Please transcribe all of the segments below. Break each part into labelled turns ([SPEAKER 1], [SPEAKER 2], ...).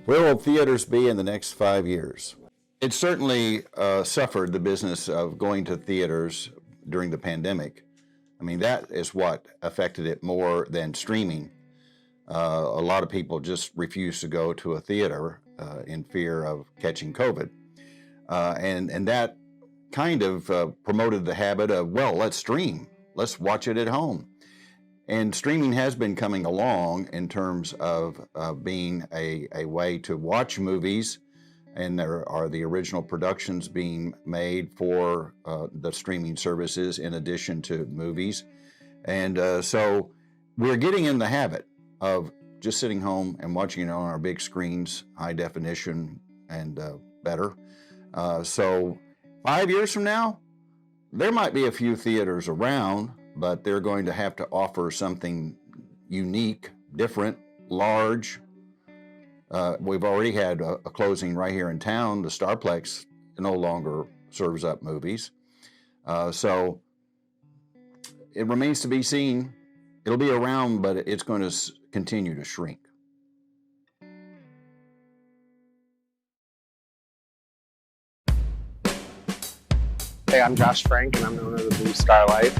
[SPEAKER 1] Where will theaters be in the next 5 years? It certainly suffered the business of going to theaters during the pandemic. I mean, that is what affected it more than streaming. A lot of people just refused to go to a theater in fear of catching COVID. And that kind of promoted the habit of, well, let's stream, let's watch it at home. And streaming has been coming along in terms of being a way to watch movies, and there are the original productions being made for the streaming services in addition to movies. And so we're getting in the habit of just sitting home and watching it on our big screens, high definition and better. So 5 years from now, there might be a few theaters around, but they're going to have to offer something unique, different, large. We've already had a closing right here in town. The Starplex no longer serves up movies. So it remains to be seen. It'll be around, but it's going to continue to shrink.
[SPEAKER 2] Hey, I'm Josh Frank, and I'm the owner of the Blue Starlite.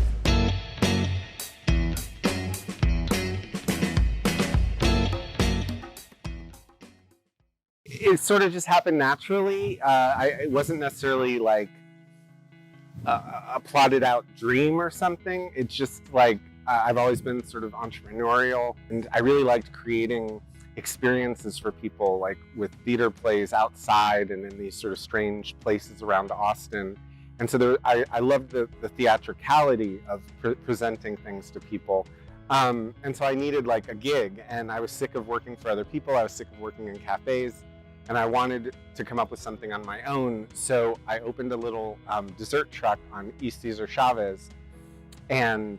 [SPEAKER 2] It sort of just happened naturally. It wasn't necessarily like a plotted out dream or something. It's just like I've always been sort of entrepreneurial, and I really liked creating experiences for people, like with theater plays outside and in these sort of strange places around Austin. And so I loved the theatricality of presenting things to people. And so I needed like a gig, and I was sick of working for other people. I was sick of working in cafes, and I wanted to come up with something on my own. So I opened a little dessert truck on East Cesar Chavez. And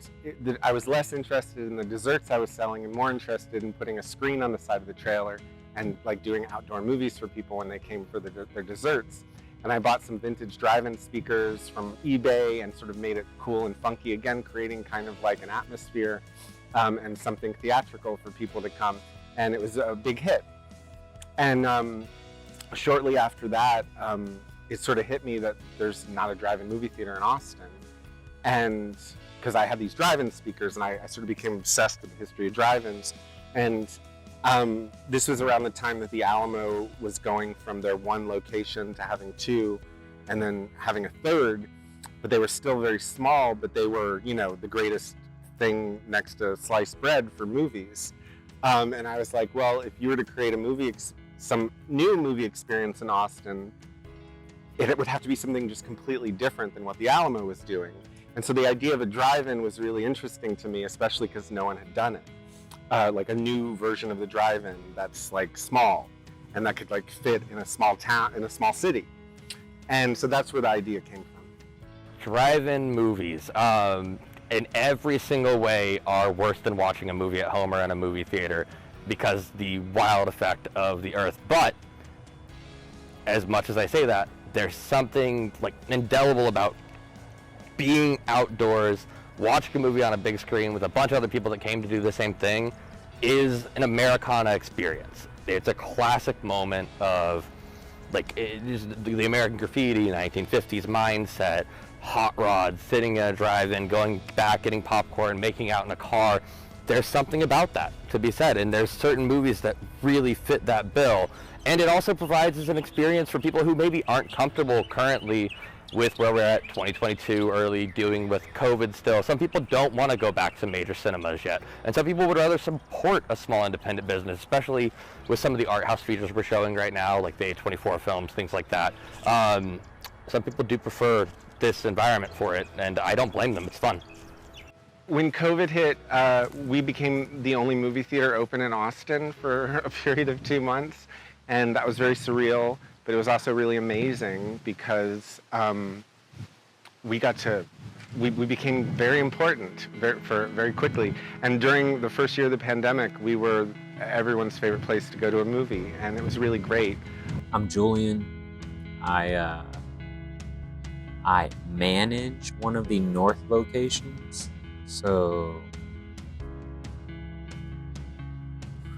[SPEAKER 2] I was less interested in the desserts I was selling and more interested in putting a screen on the side of the trailer and like doing outdoor movies for people when they came for their desserts. And I bought some vintage drive-in speakers from eBay and sort of made it cool and funky again, creating kind of like an atmosphere and something theatrical for people to come. And it was a big hit. And shortly after that, it sort of hit me that there's not a drive-in movie theater in Austin. And because I had these drive-in speakers, and I sort of became obsessed with the history of drive-ins. And this was around the time that the Alamo was going from their one location to having two, and then having a third, but they were still very small, but they were, you know, the greatest thing next to sliced bread for movies. And I was like, well, if you were to create a movie, some new movie experience in Austin, it would have to be something just completely different than what the Alamo was doing. And so the idea of a drive-in was really interesting to me, especially because no one had done it. Like a new version of the drive-in that's like small and that could like fit in a small town, in a small city. And so that's where the idea came from.
[SPEAKER 3] Drive-in movies, in every single way, are worse than watching a movie at home or in a movie theater because the wild effect of the earth. But as much as I say that, there's something like indelible about being outdoors, watching a movie on a big screen with a bunch of other people that came to do the same thing is an Americana experience. It's a classic moment of like the American graffiti 1950s mindset, hot rods, sitting in a drive-in, going back, getting popcorn, making out in a car. There's something about that to be said, and there's certain movies that really fit that bill. And it also provides us an experience for people who maybe aren't comfortable currently with where we're at 2022 early, dealing with COVID still. Some people don't want to go back to major cinemas yet. And some people would rather support a small independent business, especially with some of the art house features we're showing right now, like the A24 films, things like that. Some people do prefer this environment for it, and I don't blame them. It's fun.
[SPEAKER 2] When COVID hit, we became the only movie theater open in Austin for a period of 2 months. And that was very surreal. But it was also really amazing because we became very important very quickly. And during the first year of the pandemic, we were everyone's favorite place to go to a movie, and it was really great.
[SPEAKER 4] I'm Julian. I manage one of the north locations, so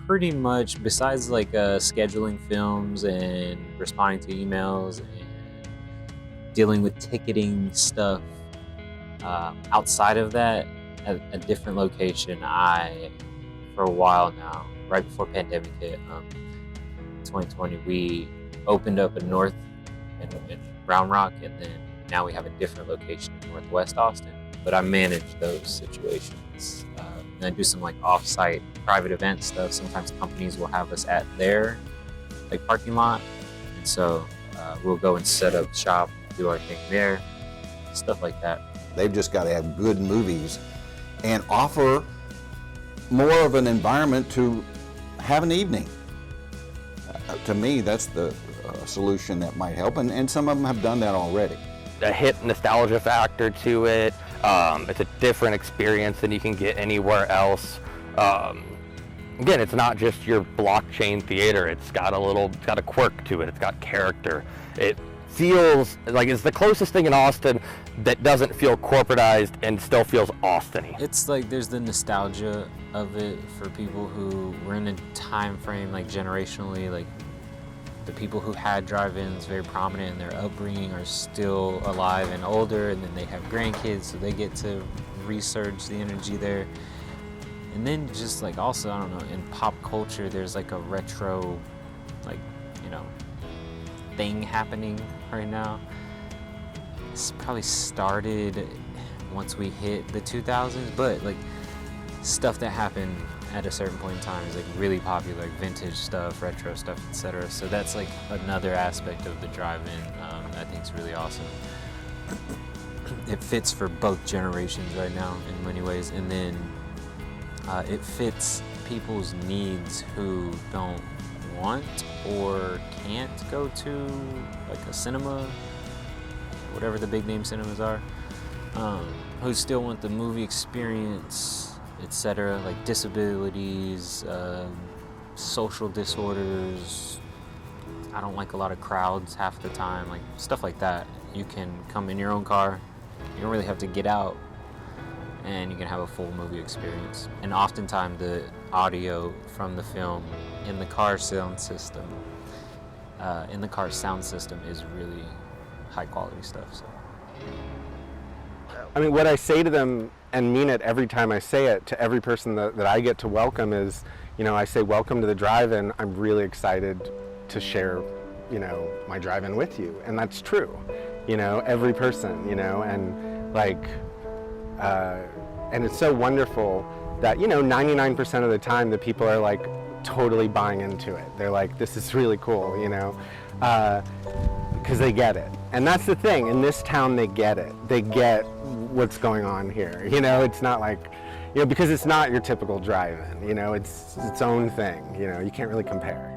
[SPEAKER 4] pretty much, besides like scheduling films and responding to emails and dealing with ticketing stuff, outside of that, at a different location, for a while now, right before pandemic hit, 2020, we opened up in North in Round Rock, and then now we have a different location in Northwest Austin. But I manage those situations. And I do some like off-site private event stuff. Sometimes companies will have us at their like parking lot, and so we'll go and set up shop, do our thing there, stuff like that.
[SPEAKER 1] They've just got to have good movies and offer more of an environment to have an evening. To me, that's the solution that might help, and some of them have done that already.
[SPEAKER 3] A hit nostalgia factor to it. It's a different experience than you can get anywhere else. Again, it's not just your blockchain theater. It's got a quirk to it. It's got character. It feels like it's the closest thing in Austin that doesn't feel corporatized and still feels Austin-y.
[SPEAKER 4] It's like there's the nostalgia of it for people who were in a time frame, like generationally, like the people who had drive-ins very prominent in their upbringing are still alive and older, and then they have grandkids, so they get to resurge the energy there. And then just like also, I don't know, in pop culture, there's like a retro, like, you know, thing happening right now. It's probably started once we hit the 2000s, but like stuff that happened at a certain point in time is like really popular, like vintage stuff, retro stuff, etc. So that's like another aspect of the drive-in I think is really awesome. It fits for both generations right now in many ways, and then it fits people's needs who don't want or can't go to like a cinema, whatever the big name cinemas are, who still want the movie experience, etc., like disabilities, social disorders. I don't like a lot of crowds half the time, like stuff like that. You can come in your own car, you don't really have to get out, and you can have a full movie experience. And oftentimes the audio from the film in the car sound system, is really high quality stuff. So.
[SPEAKER 2] I mean, what I say to them, and mean it every time I say it, to every person that I get to welcome is, you know, I say, welcome to the drive-in. I'm really excited to share, you know, my drive-in with you. And that's true, you know, every person, you know, and like, and it's so wonderful that, you know, 99% of the time the people are like totally buying into it. They're like, this is really cool, you know, because they get it. And that's the thing, in this town they get it. They get what's going on here. You know, it's not like, you know, because it's not your typical drive-in, you know, it's its own thing, you know, you can't really compare.